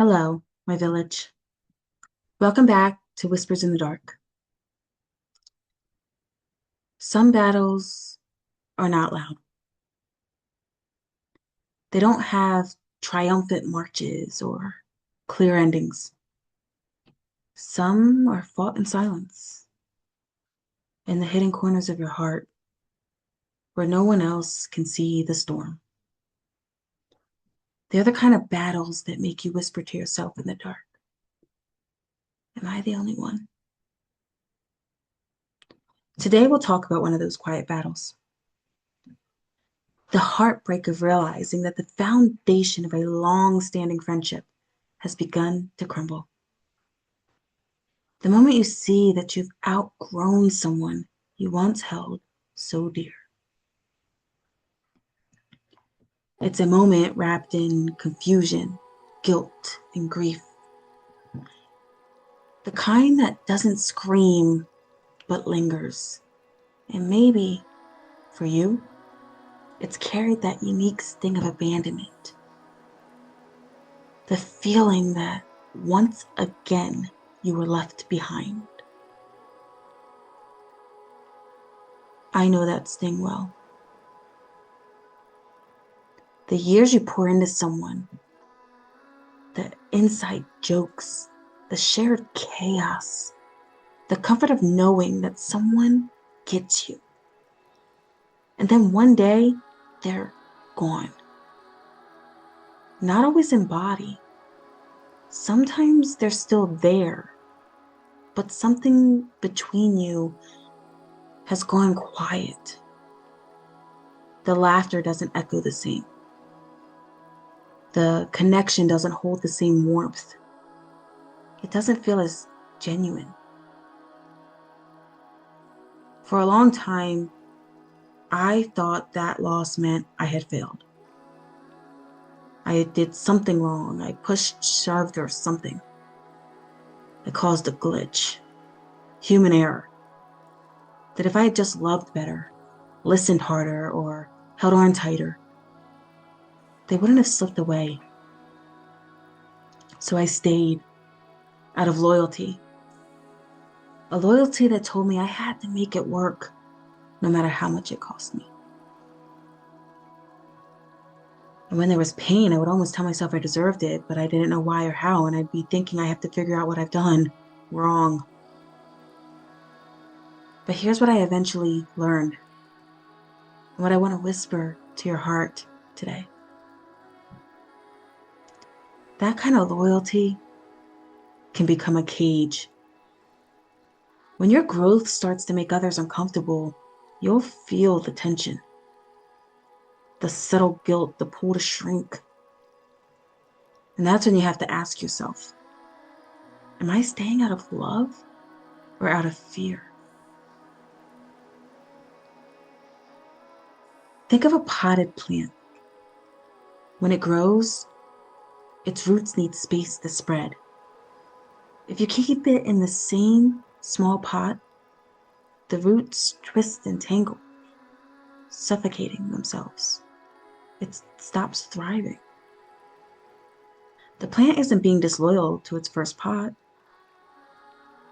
Hello, my village. Welcome back to Whispers in the Dark. Some battles are not loud. They don't have triumphant marches or clear endings. Some are fought in silence, in the hidden corners of your heart, where no one else can see the storm. They're the kind of battles that make you whisper to yourself in the dark. Am I the only one? Today, we'll talk about one of those quiet battles. The heartbreak of realizing that the foundation of a long-standing friendship has begun to crumble. The moment you see that you've outgrown someone you once held so dear. It's a moment wrapped in confusion, guilt, and grief. The kind that doesn't scream, but lingers. And maybe, for you, it's carried that unique sting of abandonment. The feeling that once again you were left behind. I know that sting well. The years you pour into someone, the inside jokes, the shared chaos, the comfort of knowing that someone gets you. And then one day, they're gone. Not always in body. Sometimes they're still there, but something between you has gone quiet. The laughter doesn't echo the same. The connection doesn't hold the same warmth. It doesn't feel as genuine. For a long time, I thought that loss meant I had failed. I did something wrong. I pushed, shoved, or something. It caused a glitch. Human error. That if I had just loved better, listened harder, or held on tighter, they wouldn't have slipped away. So I stayed out of loyalty. A loyalty that told me I had to make it work, no matter how much it cost me. And when there was pain, I would almost tell myself I deserved it, but I didn't know why or how, and I'd be thinking I have to figure out what I've done wrong. But here's what I eventually learned, and what I want to whisper to your heart today. That kind of loyalty can become a cage. When your growth starts to make others uncomfortable, you'll feel the tension, the subtle guilt, the pull to shrink. And that's when you have to ask yourself, am I staying out of love or out of fear? Think of a potted plant. When it grows, its roots need space to spread. If you keep it in the same small pot, the roots twist and tangle, suffocating themselves. It stops thriving. The plant isn't being disloyal to its first pot.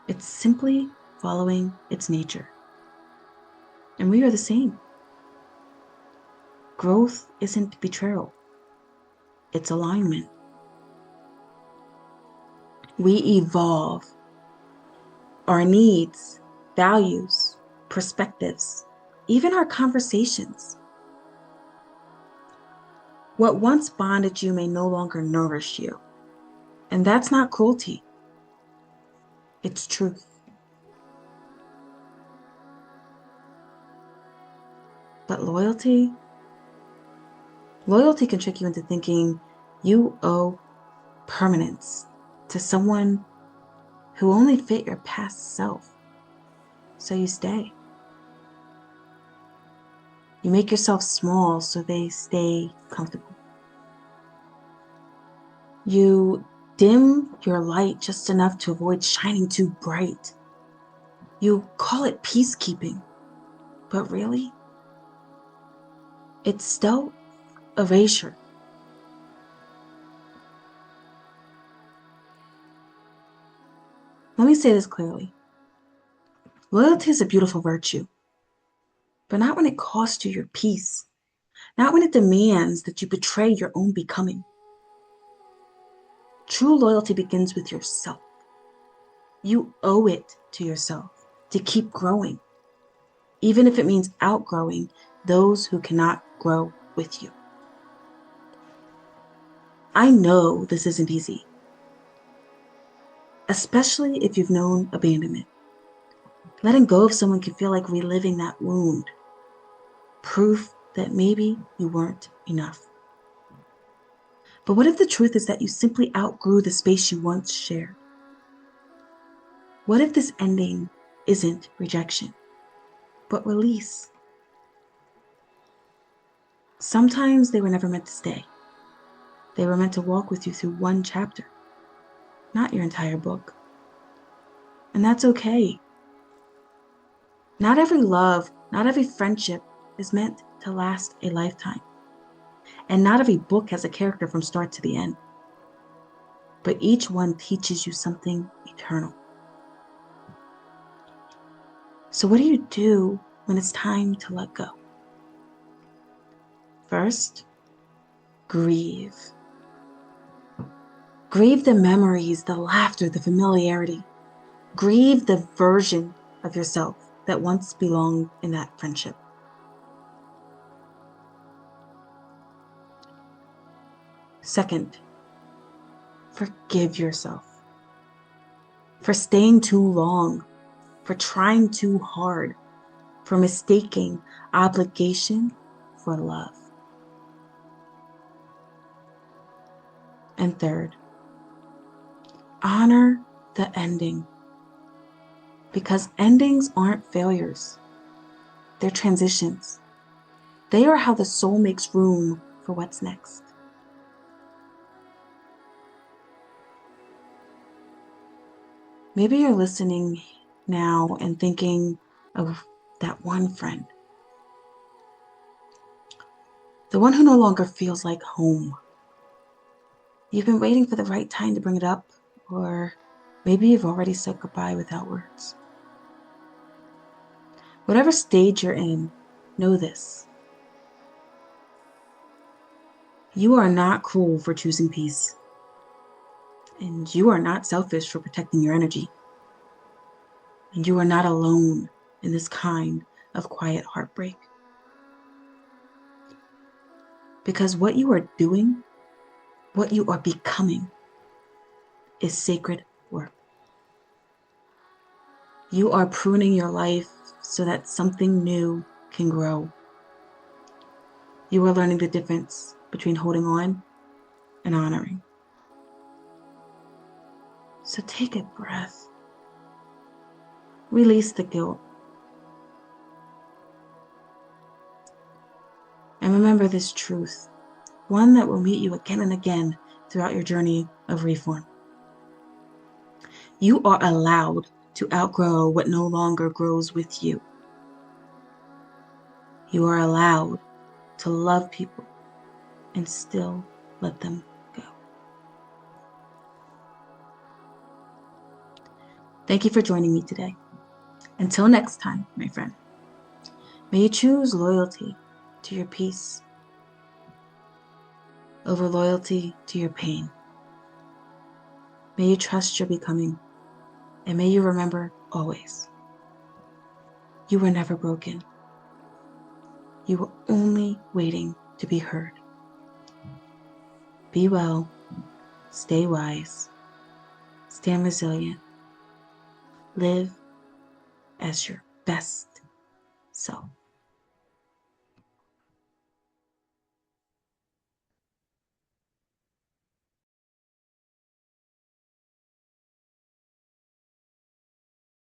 It's simply following its nature. And we are the same. Growth isn't betrayal. It's alignment. We evolve. Our needs, values, perspectives, even our conversations. What once bonded you may no longer nourish you. And that's not cruelty. It's truth. But loyalty can trick you into thinking you owe permanence to someone who only fit your past self. So you stay. You make yourself small so they stay comfortable. You dim your light just enough to avoid shining too bright. You call it peacekeeping, but really, it's still erasure. Let me say this clearly. Loyalty is a beautiful virtue, but not when it costs you your peace, not when it demands that you betray your own becoming. True loyalty begins with yourself. You owe it to yourself to keep growing, even if it means outgrowing those who cannot grow with you. I know this isn't easy, especially if you've known abandonment. Letting go of someone can feel like reliving that wound, proof that maybe you weren't enough. But what if the truth is that you simply outgrew the space you once shared? What if this ending isn't rejection, but release? Sometimes they were never meant to stay. They were meant to walk with you through one chapter, not your entire book. And that's okay. Not every love, not every friendship is meant to last a lifetime. And not every book has a character from start to the end. But each one teaches you something eternal. So what do you do when it's time to let go? First, grieve. Grieve the memories, the laughter, the familiarity. Grieve the version of yourself that once belonged in that friendship. Second, forgive yourself for staying too long, for trying too hard, for mistaking obligation for love. And third, honor the ending, because endings aren't failures. They're transitions. They are how the soul makes room for what's next. Maybe you're listening now and thinking of that one friend, the one who no longer feels like home. You've been waiting for the right time to bring it up, or maybe you've already said goodbye without words. Whatever stage you're in, know this. You are not cruel for choosing peace. And you are not selfish for protecting your energy. And you are not alone in this kind of quiet heartbreak. Because what you are doing, what you are becoming, is sacred work. You are pruning your life so that something new can grow. You are learning the difference between holding on and honoring. So take a breath. Release the guilt. And remember this truth, one that will meet you again and again throughout your journey of reform. You are allowed to outgrow what no longer grows with you. You are allowed to love people and still let them go. Thank you for joining me today. Until next time, my friend, may you choose loyalty to your peace over loyalty to your pain. May you trust your becoming, and may you remember always, you were never broken. You were only waiting to be heard. Be well, stay wise, stand resilient, live as your best self.